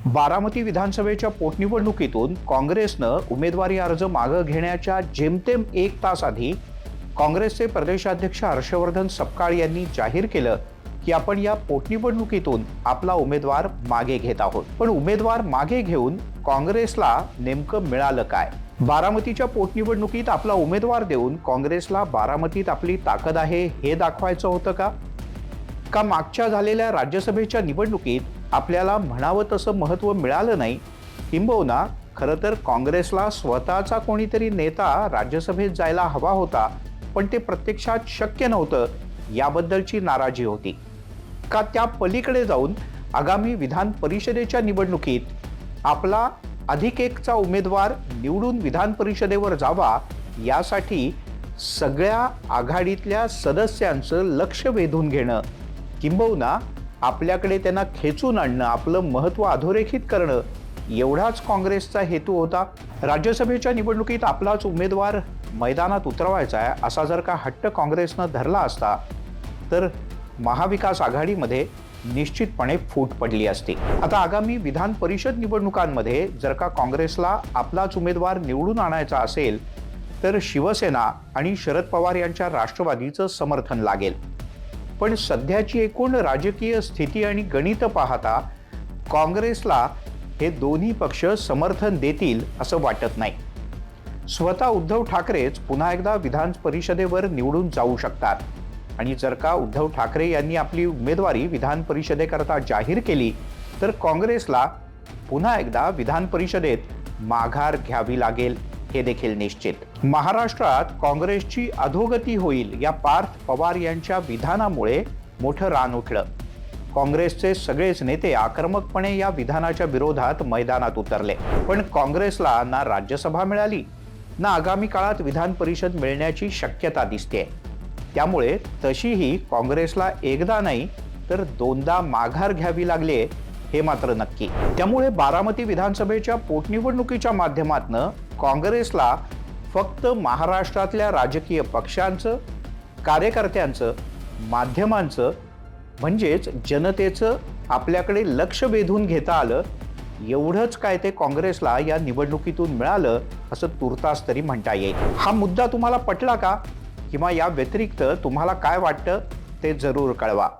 बारामती विधानसभेच्या पोटनिवडणुकीतून काँग्रेसनं उमेदवारी अर्ज मागे घेण्याच्या जेमतेम 1 तास आधी काँग्रेसचे प्रदेशाध्यक्ष हर्षवर्धन सपकाळ यांनी जाहीर केलं की आपण या पोटनिवडणुकीतून आपला उमेदवार मागे घेत आहोत। पण उमेदवार मागे घेऊन काँग्रेसला नेमकं मिळालं काय? बारामतीच्या पोटनिवडणुकीत आपला उमेदवार देऊन काँग्रेसला बारामतीत आपली ताकद आहे हे दाखवायचं होतं का मागच्या झालेल्या राज्यसभेच्या निवडणुकीत आपल्याला म्हणावं तसं महत्त्व मिळालं नाही, किंबहुना खरं तर काँग्रेसला स्वतःचा कोणीतरी नेता राज्यसभेत जायला हवा होता, पण ते प्रत्यक्षात शक्य नव्हतं याबद्दलची नाराजी होती का त्या पलीकडे जाऊन आगामी विधान परिषदेच्या निवडणुकीत आपला अधिक एकचा उमेदवार निवडून विधान परिषदेवर जावा यासाठी सगळ्या आघाडीतल्या सदस्यांचं लक्ष वेधून घेणं, किंबहुना आपल्याकडे त्यांना खेचून आणणं, आपलं महत्त्व अधोरेखित करणं एवढाच काँग्रेसचा हेतू होता? राज्यसभेच्या निवडणुकीत आपलाच उमेदवार मैदानात उतरवायचा आहे असा जर का हट्ट काँग्रेसनं धरला असता तर महाविकास आघाडीमध्ये निश्चितपणे फूट पडली असती। आता आगामी विधान परिषद निवडणुकांमध्ये जर का काँग्रेसला आपलाच उमेदवार निवडून आणायचा असेल तर शिवसेना आणि शरद पवार यांच्या राष्ट्रवादीचं समर्थन लागेल। पण सध्याची एकूण राजकीय स्थिती आणि गणित पाहता काँग्रेसला हे दोन्ही पक्ष समर्थन देतील असं वाटत नाही। स्वतः उद्धव ठाकरेच पुन्हा एकदा विधान परिषदेवर निवडून जाऊ शकतात आणि जर का उद्धव ठाकरे यांनी आपली उमेदवारी विधान परिषदेकरता जाहीर केली तर काँग्रेसला पुन्हा एकदा विधान परिषदेत माघार घ्यावी लागेल हे देखील निश्चित। महाराष्ट्रात काँग्रेसची अधोगती होईल या पार्थ पवार यांच्या विधानामुळे मोठं रान उठलं। काँग्रेसचे सगळेच नेते आक्रमकपणे या विधानाच्या विरोधात मैदानात उतरले, पण काँग्रेसला ना राज्यसभा मिळाली ना आगामी काळात विधान परिषद मिळण्याची शक्यता दिसते। त्यामुळे तशीही काँग्रेसला एकदा नाही तर दोनदा माघार घ्यावी लागले हे मात्र नक्की। त्यामुळे बारामती विधानसभेच्या पोटनिवडणुकीच्या माध्यमातून काँग्रेसला फक्त महाराष्ट्रातल्या राजकीय पक्षांचं, कार्यकर्त्यांचं, माध्यमांचं म्हणजेच जनतेचं आपल्याकडे लक्ष वेधून घेता आलं एवढंच काय ते काँग्रेसला या निवडणुकीतून मिळालं असं तुर्तास तरी म्हणता येईल। हा मुद्दा तुम्हाला पटला का? किंवा या व्यतिरिक्त तुम्हाला काय वाटतं ते जरूर कळवा।